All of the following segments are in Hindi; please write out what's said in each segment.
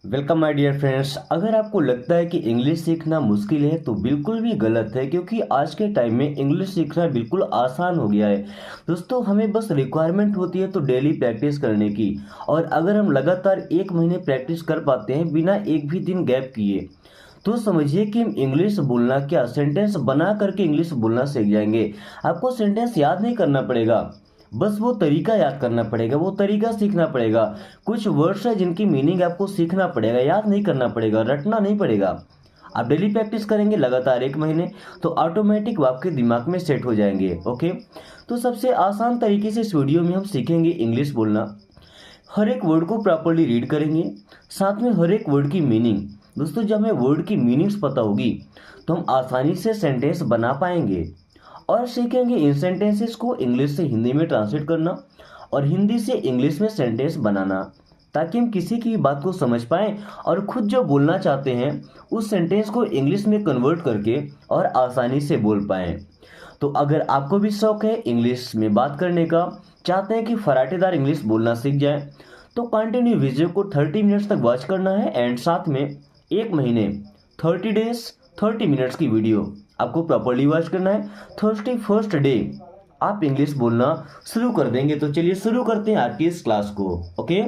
Welcome my dear friends. अगर आपको लगता है कि इंग्लिश सीखना मुश्किल है तो बिल्कुल भी गलत है, क्योंकि आज के टाइम में इंग्लिश सीखना बिल्कुल आसान हो गया है। दोस्तों, हमें बस रिक्वायरमेंट होती है तो डेली प्रैक्टिस करने की। और अगर हम लगातार 1 महीने प्रैक्टिस कर पाते हैं बिना एक भी दिन गैप किए, तो समझिए कि हम इंग्लिश बोलना क्या, सेंटेंस बना करके इंग्लिश बोलना सीख जाएंगे। आपको सेंटेंस याद नहीं करना पड़ेगा, बस वो तरीका याद करना पड़ेगा, वो तरीका सीखना पड़ेगा। कुछ वर्ड्स है जिनकी मीनिंग आपको सीखना पड़ेगा, याद नहीं करना पड़ेगा, रटना नहीं पड़ेगा। आप डेली प्रैक्टिस करेंगे लगातार 1 महीने, तो ऑटोमेटिक वो आपके दिमाग में सेट हो जाएंगे। ओके, तो सबसे आसान तरीके से इस वीडियो में हम सीखेंगे इंग्लिश बोलना। हर एक वर्ड को प्रॉपर्ली रीड करेंगे, साथ में हर एक वर्ड की मीनिंग। दोस्तों, जब हमें वर्ड की मीनिंग्स पता होगी तो हम आसानी से सेंटेंस बना पाएंगे और सीखेंगे इन सेंटेंसेस को इंग्लिश से हिंदी में ट्रांसलेट करना और हिंदी से इंग्लिश में सेंटेंस बनाना, ताकि हम किसी की बात को समझ पाएं और खुद जो बोलना चाहते हैं उस सेंटेंस को इंग्लिश में कन्वर्ट करके और आसानी से बोल पाएं। तो अगर आपको भी शौक है इंग्लिश में बात करने का, चाहते हैं कि फराटेदार इंग्लिश बोलना सीख जाए, तो कंटिन्यू वीडियो को 30 मिनट्स तक वॉच करना है। एंड साथ में 1 महीने 30 डेज 30 मिनट्स की वीडियो आपको प्रॉपर्ली वॉच करना है। 31st डे आप इंग्लिश बोलना शुरू कर देंगे। तो चलिए शुरू करते हैं आज की इस क्लास को। Okay,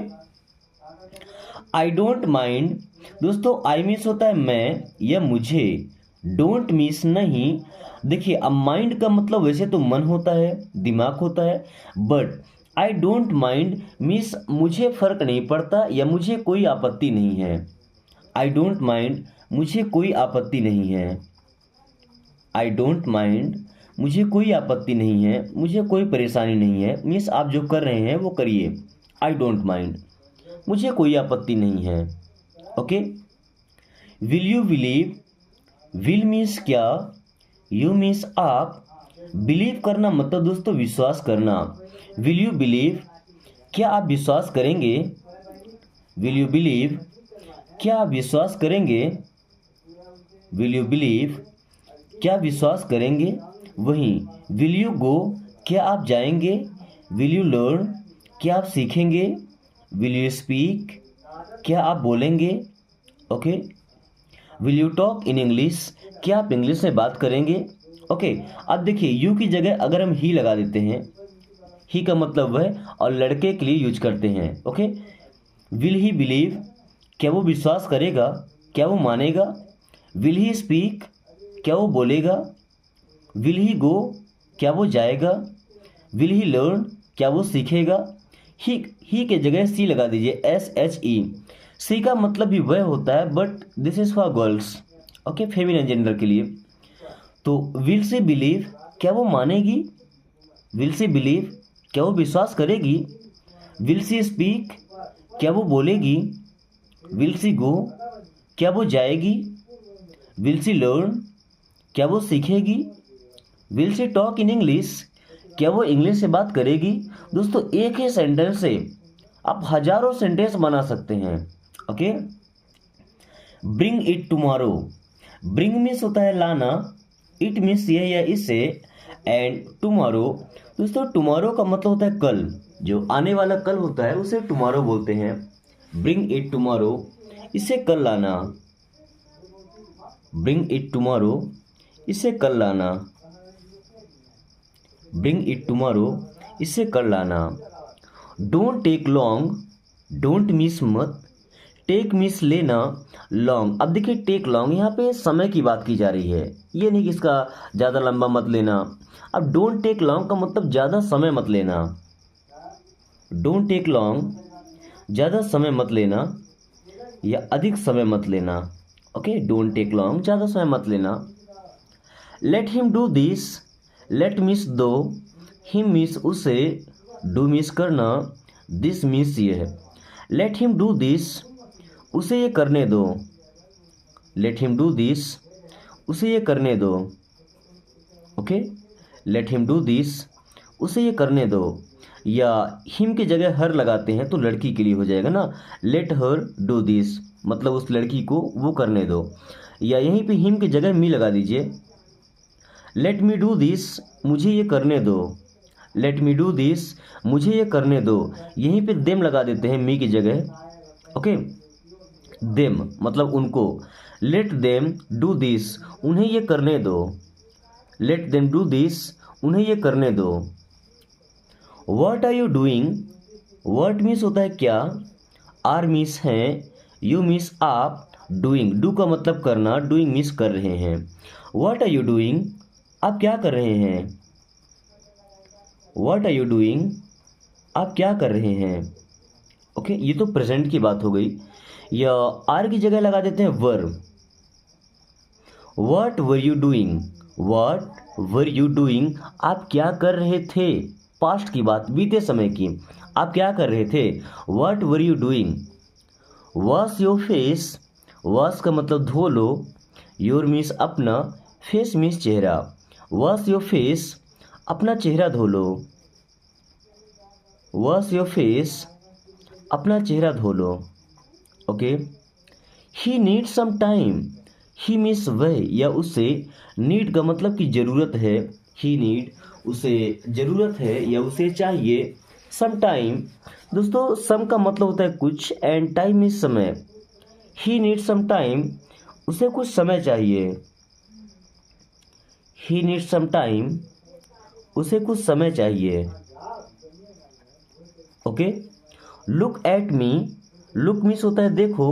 I don't mind. दोस्तों, आई मीन्स होता है मैं या मुझे, डोंट मीन्स नहीं। देखिए, अब माइंड का मतलब वैसे तो मन होता है, दिमाग होता है, but I don't mind means मुझे फर्क नहीं पड़ता या मुझे कोई आपत्ति नहीं है। आई डोंट माइंड, मुझे कोई आपत्ति नहीं है। आई डोंट माइंड, मुझे कोई आपत्ति नहीं है, मुझे कोई परेशानी नहीं है। मीन्स आप जो कर रहे हैं वो करिए। आई डोंट माइंड, मुझे कोई आपत्ति नहीं है। Okay, will you believe. Will means क्या, यू मीन्स आप, बिलीव करना मतलब दोस्तों विश्वास करना। विल यू बिलीव, क्या आप विश्वास करेंगे। विल यू बिलीव, क्या आप विश्वास करेंगे। विल यू बिलीव, क्या विश्वास करेंगे। वहीं विल यू गो, क्या आप जाएंगे। विल यू लर्न, क्या आप सीखेंगे। विल यू स्पीक, क्या आप बोलेंगे। Okay, will you talk in English, क्या आप इंग्लिश में बात करेंगे। ओके, अब देखिए यू की जगह अगर हम ही लगा देते हैं, ही का मतलब वह और लड़के के लिए यूज करते हैं। ओके, विल ही बिलीव, क्या वो विश्वास करेगा, क्या वो मानेगा। विल ही स्पीक, क्या वो बोलेगा। विल ही गो, क्या वो जाएगा। विल ही लर्न, क्या वो सीखेगा। ही के जगह सी लगा दीजिए, SHE। सी का मतलब भी वह होता है, but this is for girls. Okay, feminine gender के लिए। तो विल से बिलीव, क्या वो मानेगी। विल से बिलीव, क्या वो विश्वास करेगी। विल सी स्पीक, क्या वो बोलेगी। विल सी गो, क्या वो जाएगी। विल सी लर्न, क्या वो सीखेगी। Will she talk in English, क्या वो इंग्लिश से बात करेगी। दोस्तों, एक ही सेंटेंस से आप हजारों सेंटेंस बना सकते हैं। Okay, bring it tomorrow. Bring means होता है लाना, इट मीन्स यह या इसे, एंड टुमारो। दोस्तों, टुमारो का मतलब होता है कल, जो आने वाला कल होता है उसे टुमारो बोलते हैं। ब्रिंग इट टुमारो, इसे कल लाना। ब्रिंग इट टुमारो, इसे कल लाना। ब्रिंग इट टुमारो, इसे कल लाना। Don't take long, don't miss मत, टेक मिस लेना, लॉन्ग। अब देखिए, टेक लॉन्ग यहाँ पे समय की बात की जा रही है, ये नहीं कि इसका ज़्यादा लंबा मत लेना। अब डोंट टेक लॉन्ग का मतलब ज़्यादा समय मत लेना। डोंट टेक लॉन्ग, ज़्यादा समय मत लेना या अधिक समय मत लेना। ओके, डोंट टेक लॉन्ग, ज़्यादा समय मत लेना। Let him do this, let means दो, हिम मीन्स उसे, डू मीन्स करना, दिस मीन्स ये है। लेट हिम डू दिस, उसे ये करने दो। लेट हिम डू दिस, उसे ये करने दो। Okay, late him do this, उसे ये करने दो। या हिम की जगह हर लगाते हैं तो लड़की के लिए हो जाएगा ना, लेट हर डू दिस, मतलब उस लड़की को वो करने दो। या यहीं पे हिम की जगह मी लगा दीजिए, लेट मी डू दिस, मुझे ये करने दो। लेट मी डू दिस, मुझे ये करने दो। यहीं पे देम लगा देते हैं मी की जगह। ओके, देम मतलब उनको, लेट देम डू दिस उन्हें ये करने दो, लेट देम डू दिस उन्हें ये करने दो। What are you doing, what means होता है क्या, आर मीन्स हैं, यू मीन्स आप, डूइंग डू का मतलब करना, डूइंग मीन्स कर रहे हैं। व्हाट आर यू डूइंग, आप क्या कर रहे हैं, व्हाट आर यू डूइंग, आप क्या कर रहे हैं। ओके, ये तो प्रेजेंट की बात हो गई। या आर की जगह लगा देते हैं verb. What were you doing, what were you doing, आप क्या कर रहे थे, पास्ट की बात, बीते समय की, आप क्या कर रहे थे, what were you doing. Wash your face, wash का मतलब धो लो, योर मीन्स अपना, फेस मीन्स चेहरा, वॉश योर फेस अपना चेहरा धो लो, वॉश योर फेस अपना चेहरा धो लो। ओके, ही नीड सम टाइम, ही मीन्स वह या उसे, नीड का मतलब कि ज़रूरत है, ही नीड उसे ज़रूरत है या उसे चाहिए, सम टाइम दोस्तों सम का मतलब होता है कुछ एंड टाइम मीन्स समय, ही नीड सम टाइम उसे कुछ समय चाहिए, ही नीड सम टाइम उसे कुछ समय चाहिए। Okay, look at me, look means होता है देखो,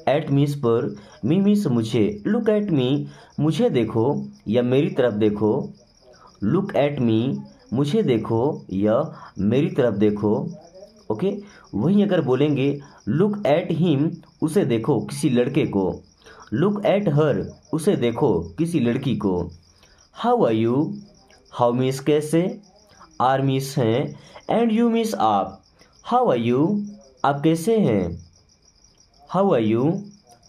एट मीन्स पर, मी मीन्स मुझे, लुक एट मी मुझे देखो या मेरी तरफ देखो, लुक एट मी मुझे देखो या मेरी तरफ देखो। ओके, वहीं अगर बोलेंगे लुक एट हिम उसे देखो किसी लड़के को, लुक एट हर उसे देखो किसी लड़की को। How are you, how means कैसे, आर मीन्स हैं एंड यू मीन्स आप, हाउ आर यू आप कैसे हैं, हाउ आर यू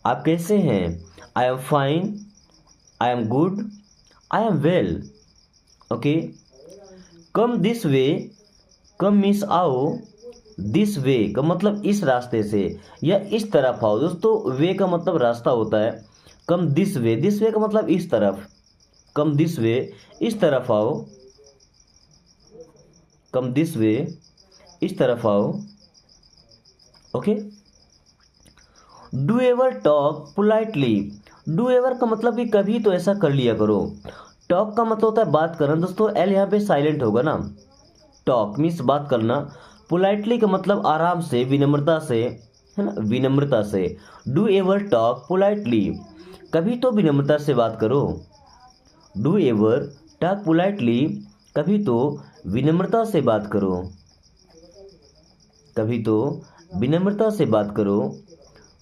आप कैसे हैं। I am fine, I am good, I am well. Okay, come this way, come means आओ, दिस वे का मतलब इस रास्ते से या इस तरफ आओ। दोस्तों वे का मतलब रास्ता होता है, कम दिस वे का मतलब इस तरफ, कम दिस वे इस तरफ आओ, कम दिस वे इस तरफ आओ। Okay, do ever talk politely, do ever का मतलब कि कभी तो ऐसा कर लिया करो, टॉक का मतलब होता है बात करना। दोस्तों एल यहाँ पे साइलेंट होगा ना, टॉक मीन्स बात करना, पोलाइटली का मतलब आराम से, विनम्रता से, है ना, विनम्रता से। डू एवर टॉक पोलाइटली, कभी तो विनम्रता से बात करो, डू एवर टॉक पोलाइटली, कभी तो विनम्रता से बात करो, कभी तो विनम्रता से बात करो।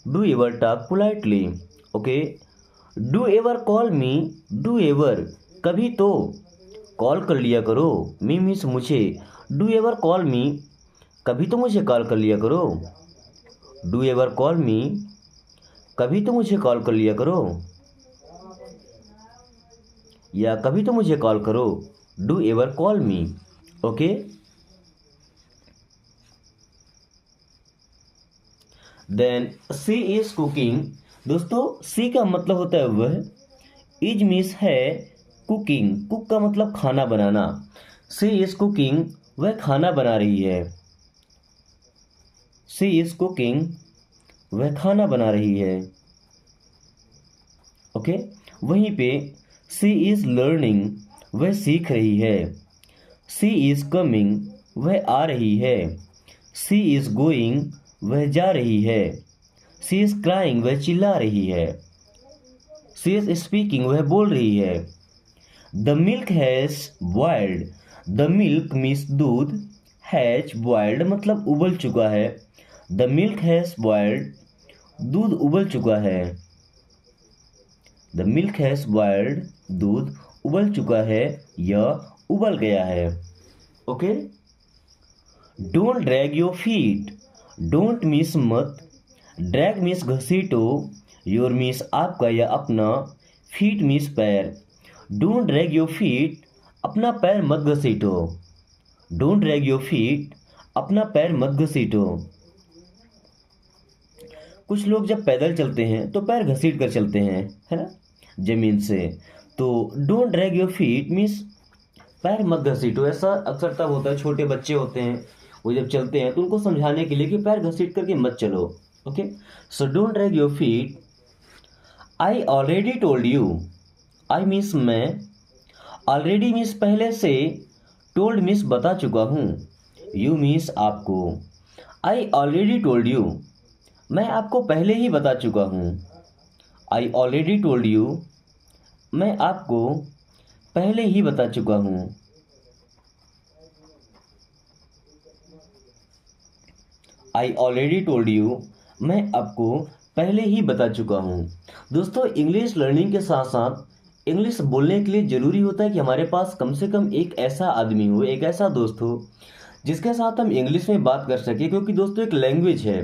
Do ever talk politely. Okay, do ever call me, do ever कभी तो कॉल कर लिया करो, मी मीन्स मुझे, डू एवर कॉल मी कभी तो मुझे कॉल कर लिया करो, डू एवर कॉल मी कभी तो मुझे कॉल कर लिया करो या कभी तो मुझे कॉल करो, do ever call me. Okay, then she is cooking, दोस्तों सी का मतलब होता है वह, इज मीन्स है, कुकिंग कुक का मतलब खाना बनाना, सी इज कुकिंग वह खाना बना रही है, सी इज कुकिंग वह खाना बना रही है। ओके, वहीं पे सी इज लर्निंग वह सीख रही है, सी इज कमिंग वह आ रही है, सी इज गोइंग वह जा रही है, सी इज क्राइंग वह चिल्ला रही है, सी इज स्पीकिंग वह बोल रही है। The milk has boiled, the milk means दूध, हैज बॉइल्ड मतलब उबल चुका है, द मिल्क हैज बॉइल्ड दूध उबल चुका है, द मिल्क हैज बॉइल्ड दूध उबल चुका है या उबल गया है। Okay, don't drag your feet, don't means मत, ड्रैग मीन्स घसीटो, योर मीन्स आपका या अपना, फीट मीन्स पैर। डोंट ड्रैग योर फीट अपना पैर मत घसीटो, डोंट ड्रैग योर फीट अपना पैर मत घसीटो। कुछ लोग जब पैदल चलते हैं तो पैर घसीट कर चलते हैं, है ना, जमीन से। तो don't drag your feet means पैर मत घसीटो। ऐसा अक्सर तब होता है, छोटे बच्चे होते हैं वो जब चलते हैं तो उनको समझाने के लिए कि पैर घसीट करके मत चलो, okay, so don't drag your feet. I already told you. I means मैं, ऑलरेडी मीन्स पहले से, टोल्ड मीन्स बता चुका हूँ, यू मीन्स आपको। आई ऑलरेडी टोल्ड यू, मैं आपको पहले ही बता चुका हूँ। आई ऑलरेडी टोल्ड यू, मैं आपको पहले ही बता चुका हूँ। आई ऑलरेडी टोल्ड यू, मैं आपको पहले ही बता चुका हूँ। दोस्तों, इंग्लिश लर्निंग के साथ साथ इंग्लिश बोलने के लिए ज़रूरी होता है कि हमारे पास कम से कम एक ऐसा आदमी हो, एक ऐसा दोस्त हो जिसके साथ हम इंग्लिश में बात कर सकें। क्योंकि दोस्तों, एक लैंग्वेज है,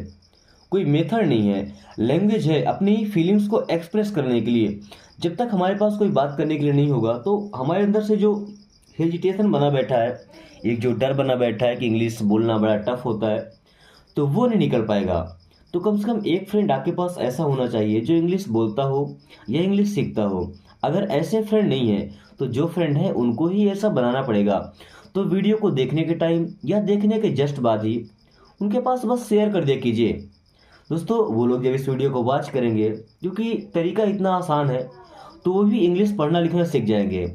कोई मेथड नहीं है, लैंग्वेज है अपनी फीलिंग्स को एक्सप्रेस करने के लिए। जब तक हमारे पास कोई बात करने के लिए नहीं होगा तो हमारे अंदर से जो हेजिटेशन बना बैठा है, एक जो डर बना बैठा है कि इंग्लिश बोलना बड़ा टफ होता है, तो वो नहीं निकल पाएगा। तो कम से कम एक फ्रेंड आपके पास ऐसा होना चाहिए जो इंग्लिश बोलता हो या इंग्लिश सीखता हो। अगर ऐसे फ्रेंड नहीं है तो जो फ्रेंड है उनको ही ऐसा बनाना पड़ेगा। तो वीडियो को देखने के टाइम या देखने के जस्ट बाद ही उनके पास बस शेयर कर दिया कीजिए। दोस्तों, वो लोग जब इस वीडियो को वॉच करेंगे, क्योंकि तरीका इतना आसान है, तो वो भी इंग्लिश पढ़ना लिखना सीख जाएंगे।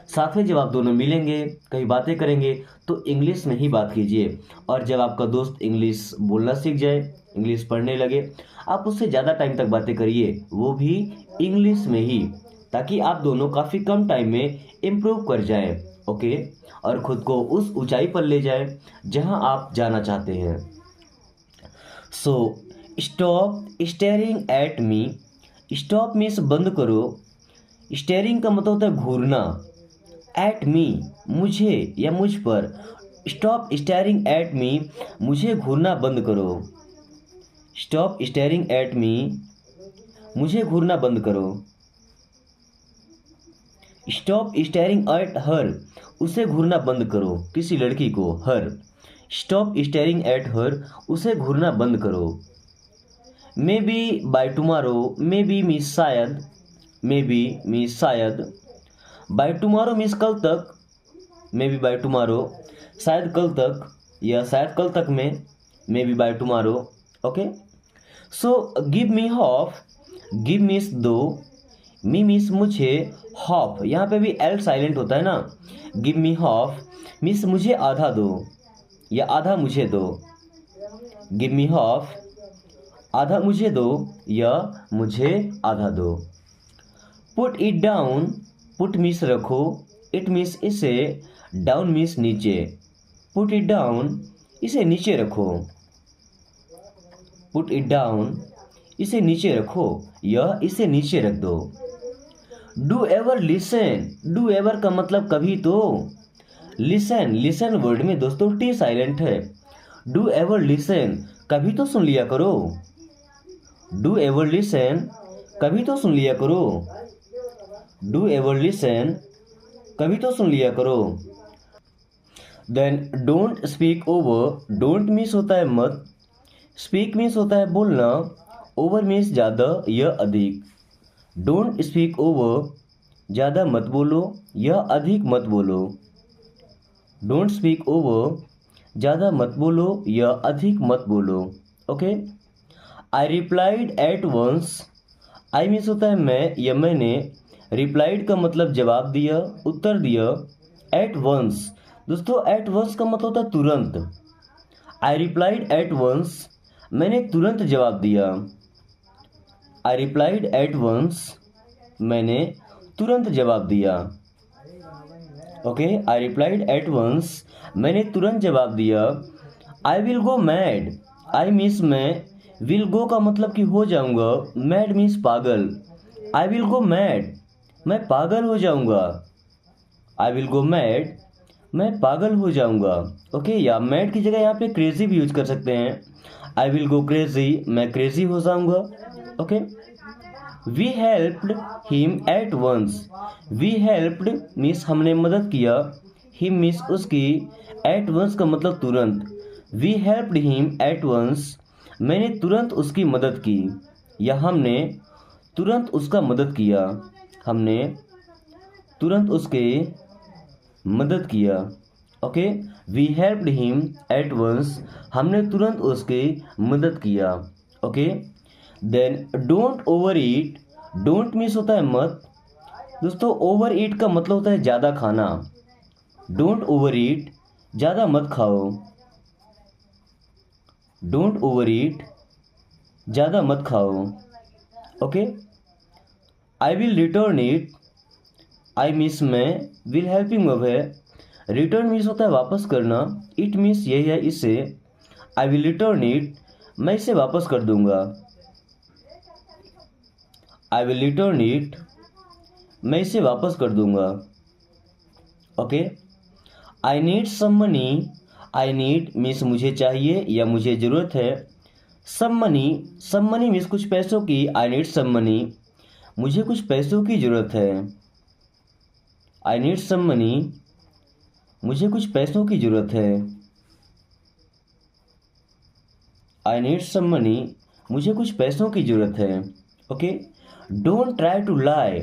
साथ में जब आप दोनों मिलेंगे, कहीं बातें करेंगे, तो इंग्लिश में ही बात कीजिए। और जब आपका दोस्त इंग्लिश बोलना सीख जाए, इंग्लिश पढ़ने लगे, आप उससे ज़्यादा टाइम तक बातें करिए, वो भी इंग्लिश में ही, ताकि आप दोनों काफ़ी कम टाइम में इम्प्रूव कर जाएं। ओके, और ख़ुद को उस ऊंचाई पर ले जाएं जहां आप जाना चाहते हैं। So stop staring at me. Stop means बंद करो। स्टेयरिंग का मतलब होता है घूरना। एट मी, मुझे या मुझ पर। स्टॉप स्टेयरिंग एट मी, मुझे घूरना बंद करो। स्टॉप स्टेयरिंग एट मी, मुझे घूरना बंद करो। स्टॉप स्टेयरिंग एट हर, उसे घूरना बंद करो, किसी लड़की को, हर। स्टॉप स्टेयरिंग एट हर, उसे घूरना बंद करो। May be by tomorrow, may be means शायद, मे बी मीन्स शायद। बाय टुमारो मीन्स कल तक, मे बी बाय टुमारो, शायद कल तक या शायद कल तक में, may be by tomorrow. Okay, so give me half. Give means दो, मी मीन्स मुझे, हाफ यहाँ पे भी एल साइलेंट होता है ना। गिव मी हाफ मीन्स मुझे आधा दो या आधा मुझे दो। गिव मी हाफ, आधा मुझे दो या मुझे आधा दो। Put it down, put means रखो, इट मीन्स इसे, डाउन मीन्स नीचे। पुट इट डाउन, इसे नीचे रखो। पुट इट डाउन, इसे नीचे रखो या इसे नीचे रख दो। Do ever listen. Do ever का मतलब कभी तो। लिसन, लिसन वर्ड में दोस्तों टी साइलेंट है। डू एवर लिसन, कभी तो सुन लिया करो। डू एवर लिसन, कभी तो सुन लिया करो। डू एवर लिसन, कभी तो सुन लिया करो। Then don't speak over. Don't means होता है मत, स्पीक मीन्स होता है बोलना, ओवर मीन्स ज़्यादा या अधिक। डोंट स्पीक ओवर, ज़्यादा मत बोलो या अधिक मत बोलो। डोंट स्पीक ओवर, ज़्यादा मत बोलो या अधिक मत बोलो। Okay, I replied at once. I means होता है मैं या मैंने, रिप्लाइड का मतलब जवाब दिया, उत्तर दिया। एट वंस, दोस्तों एट वंस का मतलब होता है तुरंत। आई रिप्लाइड एट वंस, मैंने तुरंत जवाब दिया। आई रिप्लाइड एट वंस, मैंने तुरंत जवाब दिया। Okay, I replied at once, मैंने तुरंत जवाब दिया। I will go mad. I means मैं, विल गो का मतलब कि हो जाऊंगा, मैड मीन्स पागल। आई विल गो मैड, मैं पागल हो जाऊंगा। आई विल गो मैड, मैं पागल हो जाऊंगा। ओके, या मैड की जगह यहाँ पे क्रेजी भी यूज कर सकते हैं। आई विल गो क्रेजी, मैं क्रेजी हो जाऊंगा। Okay, we helped him at once. We helped means हमने मदद किया, हिम मीन्स उसकी, एट वंस का मतलब तुरंत। We helped him at once, मैंने तुरंत उसकी मदद की या हमने तुरंत उसका मदद किया। हमने तुरंत उसके मदद किया। Okay, we helped him at once, हमने तुरंत उसकी मदद किया। Okay. Then don't overeat, don't means होता है मत। दोस्तों ओवर ईट का मतलब होता है ज़्यादा खाना। डोंट ओवर ईट, ज़्यादा मत खाओ। डोंट ओवर ईट, ज़्यादा मत खाओ। Okay. I will return it, I means मैं, विल हेल्पिंग वर्ब है। रिटर्न मीन्स होता है वापस करना, इट मीन्स यही है इसे। आई विल रिटर्न इट, मैं इसे वापस कर दूंगा। आई विल रिटर्न इट, मैं इसे वापस कर दूंगा। Okay. I need some money, I need means मुझे चाहिए या मुझे ज़रूरत है। सम मनी मीन्स कुछ पैसों की। आई नीड सम मनी, मुझे कुछ पैसों की ज़रूरत है। आई नीड सम मनी, मुझे कुछ पैसों की ज़रूरत है। आई नीड सम मनी, मुझे कुछ पैसों की ज़रूरत है। Okay. Don't try to lie,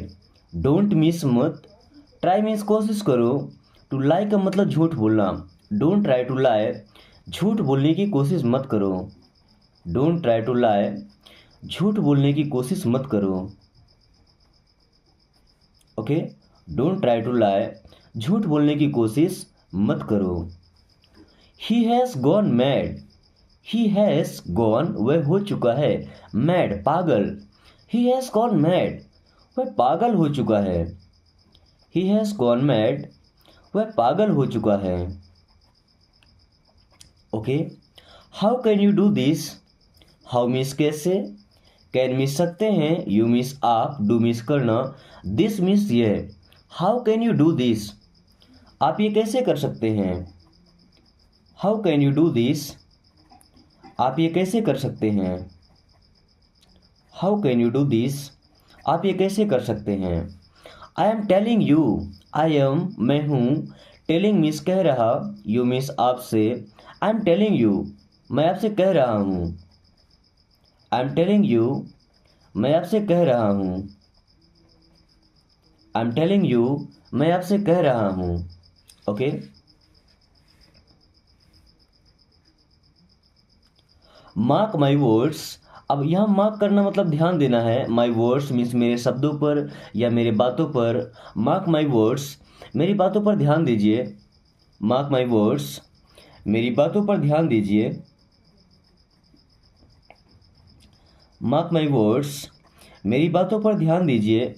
don't means मत, ट्राई मीन्स कोशिश करो, टू लाई का मतलब झूठ बोलना। डोंट ट्राई टू लाई, झूठ बोलने की कोशिश मत करो। डोंट ट्राई टू लाई, झूठ बोलने की कोशिश मत करो। Okay. Don't try to lie, झूठ बोलने की कोशिश मत करो। He has gone mad, he has gone वह हो चुका है, मैड पागल। ही हैज़ गॉन मैड, वह पागल हो चुका है। ही हैज़ गॉन मैड, वह पागल हो चुका है। Okay. How can you do this, how means कैसे, कैन मीन्स सकते हैं, यू मीन्स आप, डू मीन्स करना, दिस मीन्स यह। How can you do this, आप ये कैसे कर सकते हैं। How can you do this, आप ये कैसे कर सकते हैं। How can you do this, आप ये कैसे कर सकते हैं। I am telling you, I am मैं हूँ, टेलिंग मीन्स कह रहा, यू मीन्स आपसे। आई एम टेलिंग यू, मैं आपसे कह रहा हूँ। आई एम टेलिंग यू, मैं आपसे कह रहा हूँ। आई एम टेलिंग यू, मैं आपसे कह रहा हूँ। ओके। मार्क माई वर्ड्स, अब यहाँ मार्क करना मतलब ध्यान देना है। माई वर्ड्स मीन्स मेरे शब्दों पर या मेरे बातों पर। मार्क माई वर्ड्स, मेरी बातों पर ध्यान दीजिए। मार्क माई वर्ड्स, मेरी बातों पर ध्यान दीजिए। मार्क माई वर्ड्स, मेरी बातों पर ध्यान दीजिए।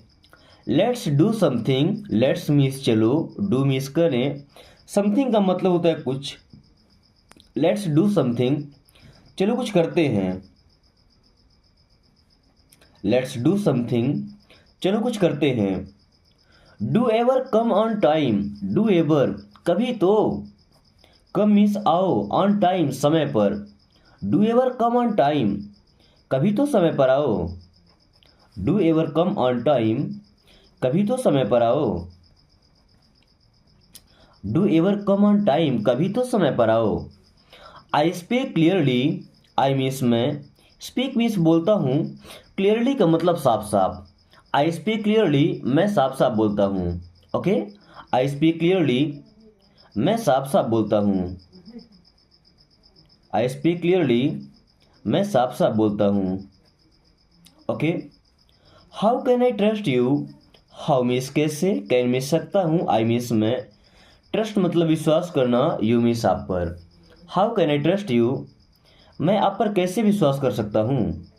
Let's do something, let's means चलो, डू मीन्स करें, समथिंग का मतलब होता है कुछ। लेट्स डू समथिंग, चलो कुछ करते हैं। लेट्स डू समथिंग, चलो कुछ करते हैं। Do ever come on time, do ever कभी तो, कम मीन्स आओ, ऑन टाइम समय पर। Do ever come on time, कभी तो समय पर आओ। Do ever come on time, कभी तो समय पर आओ। Do ever come on time, कभी तो समय पर आओ। I speak clearly, I means मैं, स्पीक मीन्स बोलता हूँ, क्लियरली का मतलब साफ साफ। आई स्पीक क्लियरली, मैं साफ साफ बोलता हूँ। ओके। आई स्पीक क्लियरली, मैं साफ साफ बोलता हूँ। आई स्पीक क्लियरली, मैं साफ साफ बोलता हूँ। Okay. How can I trust you, how means कैसे, कैन मीन्स सकता हूँ, आई मीन्स मैं, ट्रस्ट मतलब विश्वास करना, यू मीन्स आप पर। How can I trust you, मैं आप पर कैसे विश्वास कर सकता हूँ।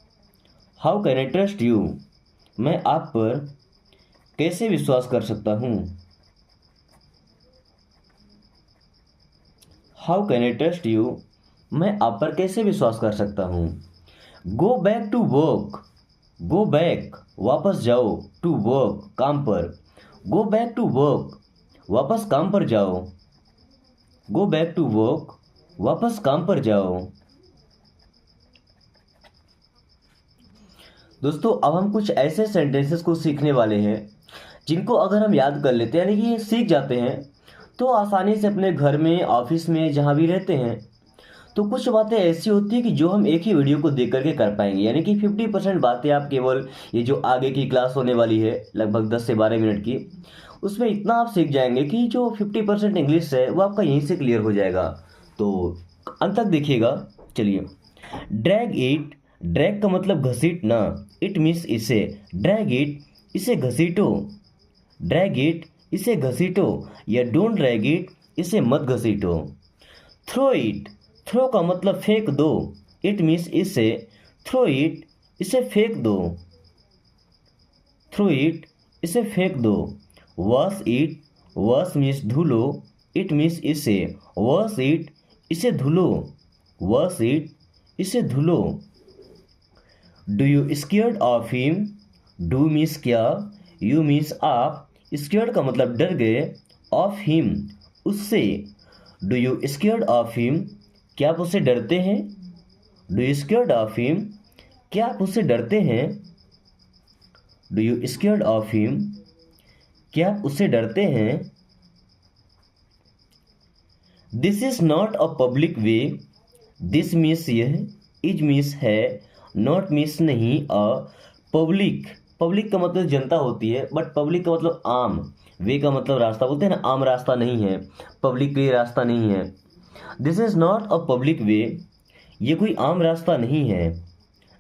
How can I trust you, मैं आप पर कैसे विश्वास कर सकता हूँ। How can I trust you, मैं आप पर कैसे विश्वास कर सकता हूँ। Go back to work, go back वापस जाओ, टू वर्क काम पर। गो बैक टू वर्क, वापस काम पर जाओ। गो बैक टू वर्क, वापस काम पर जाओ। दोस्तों अब हम कुछ ऐसे सेंटेंसेस को सीखने वाले हैं जिनको अगर हम याद कर लेते हैं, यानी कि सीख जाते हैं, तो आसानी से अपने घर में, ऑफिस में, जहाँ भी रहते हैं, तो कुछ बातें ऐसी होती है कि जो हम एक ही वीडियो को देख करके कर पाएंगे। यानी कि 50% बातें आप केवल ये जो आगे की क्लास होने वाली है लगभग 10 से 12 मिनट की, उसमें इतना आप सीख जाएंगे कि जो 50% इंग्लिश है वो आपका यहीं से क्लियर हो जाएगा। तो अंत तक देखिएगा। चलिए, ड्रैग इट, ड्रैग का मतलब घसीटना, इट मीन्स इसे। ड्रैग इट, इसे घसीटो। ड्रैग इट, इसे घसीटो, या डोंट ड्रैग इट, इसे मत घसीटो। थ्रो इट, थ्रो का मतलब फेंक दो, इट मीन्स इसे। थ्रो इट, इसे फेंक दो। थ्रो इट, इसे फेंक दो। वॉश इट, वॉश मीन्स धुलो, इट मीन्स इसे। वॉश इट, इसे धुलो। वॉश इट, इसे धुलो। Do you scared of him, do means क्या, यू मीन्स आप, स्केयर्ड का मतलब डर गए, ऑफ हिम, उससे। Do you scared of him, क्या आप उससे डरते हैं। Do you scared of him, क्या आप उससे डरते हैं। Do you scared of him, क्या आप उससे डरते हैं। This is not a public way, this means यह, इज मीन्स है, नॉट मीन्स नहीं, अ पब्लिक, पब्लिक का मतलब जनता होती है, बट पब्लिक का मतलब आम। वे का मतलब रास्ता, बोलते हैं ना, आम रास्ता नहीं है, पब्लिक वे रास्ता नहीं है। This is not a public way, ये कोई आम रास्ता नहीं है।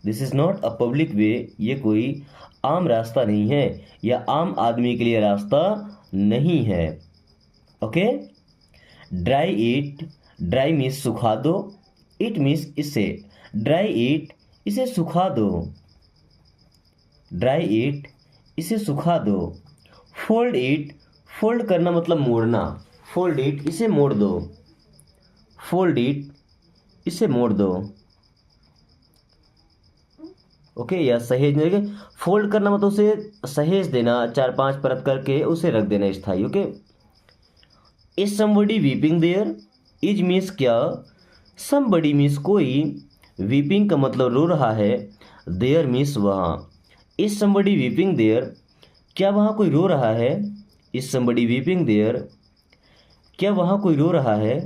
This is not a public way, ये कोई आम रास्ता नहीं है, या आम आदमी के लिए रास्ता नहीं है। Okay. Dry it, dry means सुखा दो, इट मीन्स इसे। ड्राई इट, इसे सुखा दो। ड्राई इट, इसे सुखा दो। फोल्ड इट, फोल्ड करना मतलब मोड़ना, फोल्ड इट, इसे मोड़ दो। फोल्ड इट, इसे मोड़ दो। ओके, या सहेज नहीं, फोल्ड करना मतलब उसे सहेज देना, 4-5 परत करके उसे रख देना स्थायी। Okay. Is somebody weeping there, is means क्या, समबडी मीन्स कोई, वीपिंग का मतलब रो रहा है, देयर मीन्स वहाँ। इज समबडी वीपिंग देयर, क्या वहाँ कोई रो रहा है। इज समबडी वीपिंग देयर, क्या वहाँ कोई रो रहा है।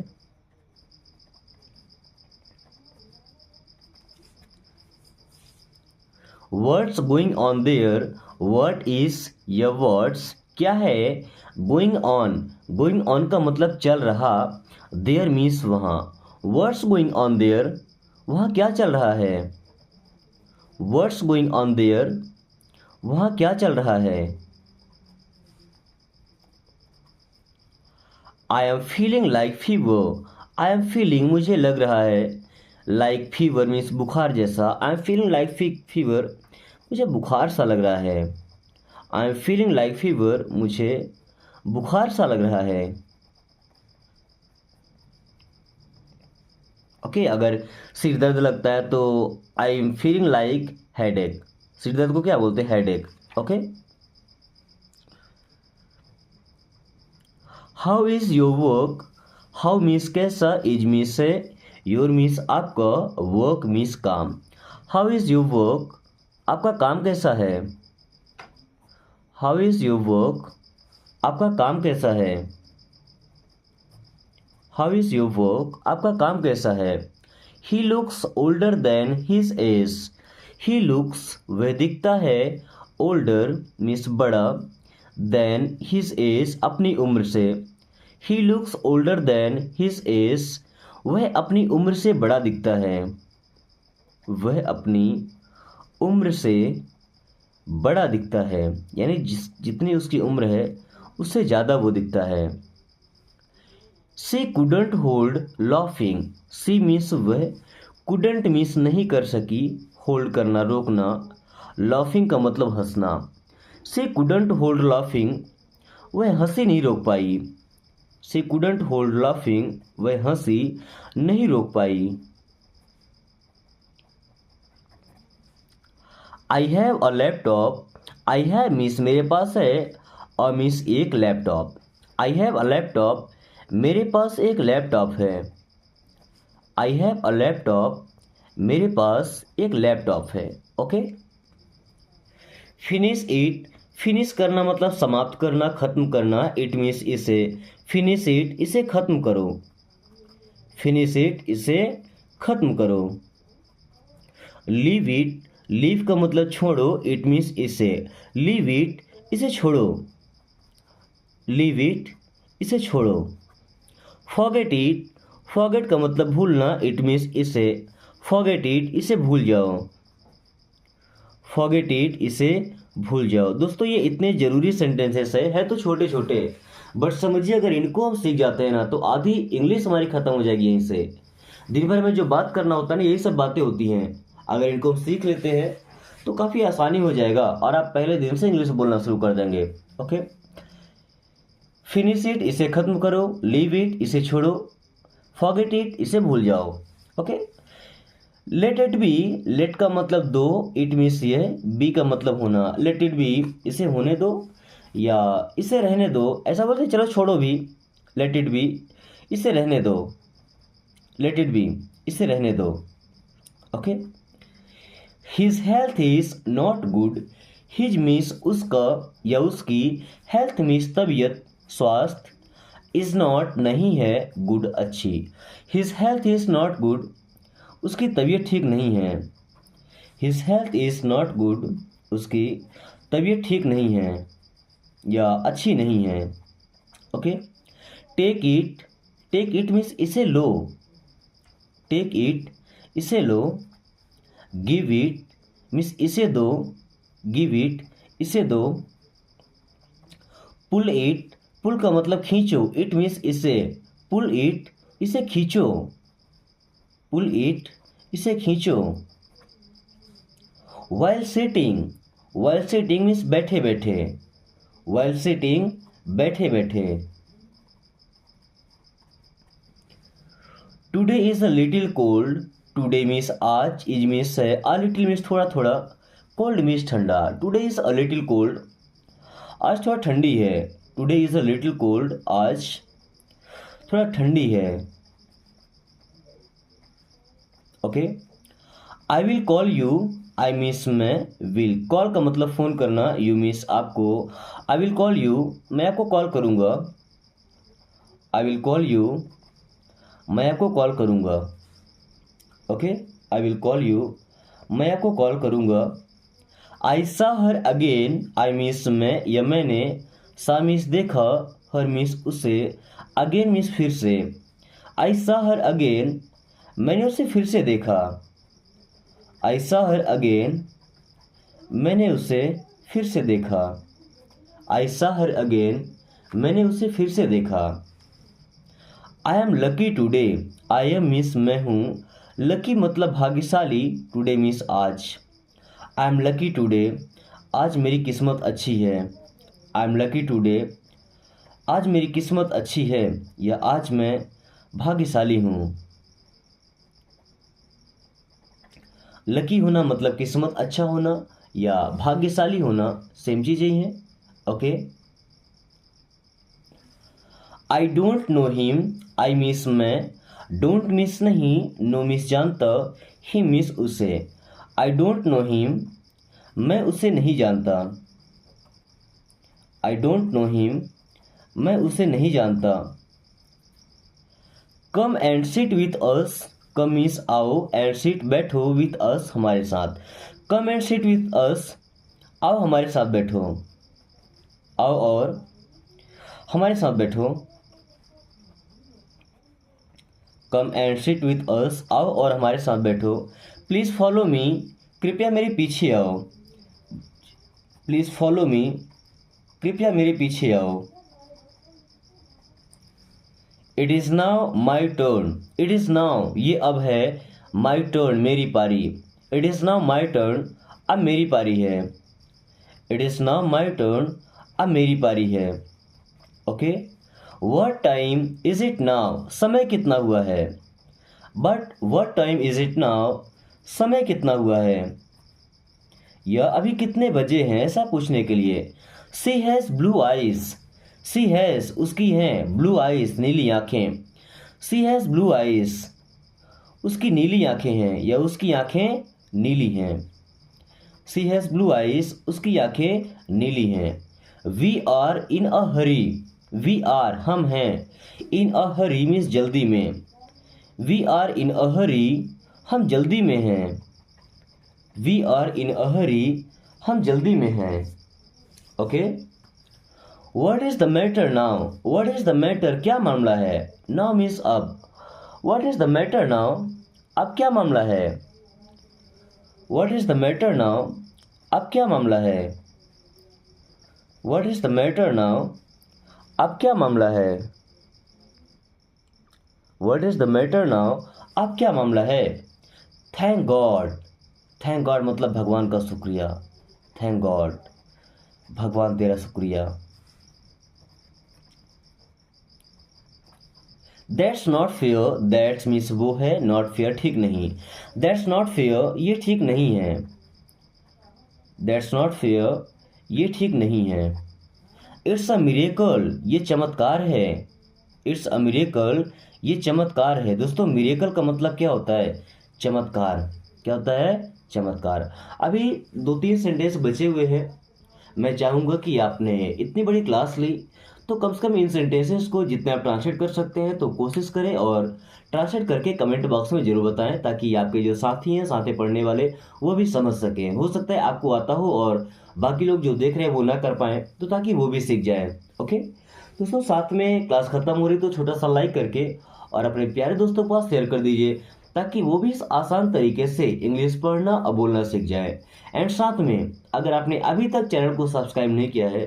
Words going on their, what is, या वर्ड्स क्या है, गोइंग ऑन, गोइंग ऑन का मतलब चल रहा, देयर मीन्स वहाँ। वर्ड्स गोइंग ऑन देयर, वहाँ क्या चल रहा है। वर्ड्स गोइंग ऑन देयर, वहाँ क्या चल रहा है। I am feeling like fever, I am feeling मुझे लग रहा है, लाइक फीवर मीन्स बुखार जैसा। I am feeling like fever, मुझे बुखार सा लग रहा है। I am feeling like fever, मुझे बुखार सा लग रहा है। ओके। अगर सिर दर्द लगता है तो I am feeling like headache, सिर दर्द को क्या बोलते हैं, headache. Okay. How is your work, how means कैसा, इज मीन्स है, योर मीन्स आपका, वर्क मीन्स काम। हाउ इज योर वर्क, आपका काम कैसा है। हाउ इज योर वर्क, आपका काम कैसा है। हाउ इज योर वर्क, आपका काम कैसा है। He looks older than his age, he looks वह दिखता है, ओल्डर मीन्स बड़ा, देन हिज एज अपनी उम्र से। He looks older than his age, वह अपनी उम्र से बड़ा दिखता है। वह अपनी उम्र से बड़ा दिखता है, यानी जितनी उसकी उम्र है उससे ज़्यादा वो दिखता है। She couldn't hold laughing, she means वह, कुडंट मीन्स नहीं कर सकी, होल्ड करना रोकना, लॉफिंग का मतलब हंसना। सी कुडंट होल्ड लॉफिंग, वह हंसी नहीं रोक पाई। सी कुडंट होल्ड लॉफिंग, वह हंसी नहीं रोक पाई। I have a laptop, I have means मेरे पास है, और मीन्स एक laptop. I have a laptop, मेरे पास एक लैपटॉप है। आई हैव अ लैपटॉप, मेरे पास एक लैपटॉप है। ओके। फिनिश इट, फिनिश करना मतलब समाप्त करना, खत्म करना, इट मीन्स इसे। फिनिश इट, इसे खत्म करो। फिनिश इट, इसे खत्म करो। लीव इट, लीव का मतलब छोड़ो, इट मीन्स इसे। लीव इट, इसे छोड़ो। लीव इट, इसे छोड़ो। फॉरगेट इट, फॉरगेट का मतलब भूलना, इट मीन्स इसे। फॉरगेट इट, इसे भूल जाओ। फॉरगेट इट, इसे भूल जाओ। दोस्तों ये इतने ज़रूरी सेंटेंसेस है तो छोटे छोटे, बट समझिए अगर इनको हम सीख जाते हैं ना तो आधी इंग्लिश हमारी ख़त्म हो जाएगी। यहीं से दिन भर में जो बात करना होता है ना, यही सब बातें होती हैं। अगर इनको हम सीख लेते हैं तो काफ़ी आसानी हो जाएगा और आप पहले दिन से इंग्लिश बोलना शुरू कर देंगे। ओके, फिनिश इट, इसे ख़त्म करो। लीव इट, इसे छोड़ो। फॉरगेट इट, इसे भूल जाओ। Okay, let it be, let का मतलब दो, इट मीन्स ये, बी का मतलब होना। लेट इट बी, इसे होने दो या इसे रहने दो, ऐसा बोलते चलो छोड़ो भी। लेट इट बी, इसे रहने दो। लेट इट बी, इसे रहने दो। Okay, his health is not good, his means उसका या उसकी, हेल्थ मीन्स तबीयत, स्वास्थ्य, इज नॉट नहीं है, गुड अच्छी। His health is not good, उसकी तबीयत ठीक नहीं है। His health is not good, उसकी तबीयत ठीक नहीं है या अच्छी नहीं है। Okay, take it, take it means इसे लो। टेक इट, इसे लो। गिव इट मीन्स इसे दो। गिव इट, इसे दो। पुल इट, पुल का मतलब खींचो, इट मीन्स इसे। पुल इट, इसे खींचो। पुल इट, इसे खींचो। While sitting, while sitting means बैठे बैठे। वाइल सिटिंग, बैठे बैठे। Today is a little cold, today means आज, इज मीन्स है, आ लिटिल मीन्स थोड़ा थोड़ा, कोल्ड मीन्स ठंडा। Today is a little cold, आज थोड़ा ठंडी है। Today is a little cold, आज थोड़ा ठंडी है। Okay, I will call you, I means मैं, विल कॉल का मतलब फ़ोन करना, यू मीन्स आपको। आई विल कॉल यू, मैं आपको कॉल करूँगा। आई विल कॉल यू, मैं आपको कॉल करूँगा। Okay, I will call you, मैं आपको कॉल करूँगा। आई सा हर अगेन, आई मीन्स मैं या मैंने, सा मीन्स देखा, हर मीन्स उसे, अगेन मीन्स फिर से। आई सा हर अगेन, मैंने उसे फिर से देखा। आई सा हर अगेन, मैंने उसे फिर से देखा। आई सा हर अगेन, मैंने उसे फिर से देखा। I am lucky today, I am means मैं हूँ, लकी मतलब भाग्यशाली, टुडे मीन्स आज। आई एम लकी टुडे, आज मेरी किस्मत अच्छी है। आई एम लकी टुडे, आज मेरी किस्मत अच्छी है या आज मैं भाग्यशाली हूँ। लकी होना मतलब किस्मत अच्छा होना या भाग्यशाली होना, सेम चीज़ ही है। Okay, I don't know him, I means मैं, डोंट मीन्स नहीं, नो मीन्स जानता, ही मीन्स उसे। आई डोंट नो हिम, मैं उसे नहीं जानता। आई डोंट नो हिम, मैं उसे नहीं जानता। Come and sit with us, come means आओ, एंड सिट बैठो, विथ अस हमारे साथ। Come and sit with us, आओ हमारे साथ बैठो। आओ और हमारे साथ बैठो। Come and sit with us, आओ और हमारे साथ बैठो। प्लीज़ फॉलो मी, कृपया मेरे पीछे आओ। प्लीज़ फॉलो मी, कृपया मेरे पीछे आओ। It is now my turn, it is now ये अब है, माई टर्न मेरी पारी। It is now my turn, अब मेरी पारी है। It is now my turn, अब मेरी पारी है। Okay, what time is it now, समय कितना हुआ है। But what time is it now, समय कितना हुआ है या अभी कितने बजे हैं, ऐसा पूछने के लिए। She has blue eyes, she has उसकी हैं, ब्लू आइज नीली आँखें। सी हैज़ ब्लू आइज, उसकी नीली आँखें हैं या उसकी आँखें नीली हैं। सी हैज़ ब्लू आइज, उसकी आँखें नीली हैं। We are in a hurry, we are हम हैं, इन अ हरी मीन्स जल्दी में। वी आर इन अ हरी, हम जल्दी में हैं। वी आर इन अ हरी, हम जल्दी में हैं। Okay, what is the matter now, what is the matter क्या मामला है। नाउ मीन्स अब। What is the matter now, अब क्या मामला है। What is the matter now, अब क्या मामला है? What is the matter now? अब क्या मामला है? What is the matter now? अब क्या मामला है? Thank God. थैंक गॉड मतलब भगवान का शुक्रिया। थैंक गॉड, भगवान तेरा शुक्रिया। That's not fair, that's means वो है, नॉट फेयर ठीक नहीं। दैट्स नॉट फेयर ये ठीक नहीं है। दैट्स नॉट फेयर ये ठीक नहीं है। इट्स अ मिरेकल ये चमत्कार है। इट्स अ मिरेकल ये चमत्कार है। दोस्तों मिरेकल का मतलब क्या होता है? चमत्कार। क्या होता है? चमत्कार। अभी 2-3 सेंटेंस बचे हुए हैं। मैं चाहूँगा कि आपने इतनी बड़ी क्लास ली तो कम से कम इन सेंटेंसेस को जितने आप ट्रांसलेट कर सकते हैं तो कोशिश करें, और ट्रांसलेट करके कमेंट बॉक्स में ज़रूर बताएं ताकि आपके जो साथी हैं, साथ में पढ़ने वाले, वो भी समझ सकें। हो सकता है आपको आता हो और बाकी लोग जो देख रहे हैं वो ना कर पाएँ, तो ताकि वो भी सीख जाएं। ओके दोस्तों, साथ में क्लास ख़त्म हो रही तो छोटा सा लाइक करके और अपने प्यारे दोस्तों के पास शेयर कर दीजिए ताकि वो भी इस आसान तरीके से इंग्लिश पढ़ना और बोलना सीख जाए। एंड साथ में अगर आपने अभी तक चैनल को सब्सक्राइब नहीं किया है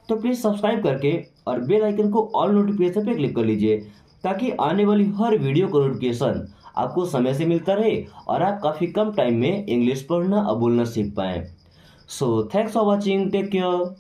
तो प्लीज़ सब्सक्राइब करके और बेल आइकन को ऑल नोटिफिकेशन पे क्लिक कर लीजिए ताकि आने वाली हर वीडियो का नोटिफिकेशन आपको समय से मिलता रहे और आप काफ़ी कम टाइम में इंग्लिश पढ़ना और बोलना सीख पाएँ। So thanks for watching, take care.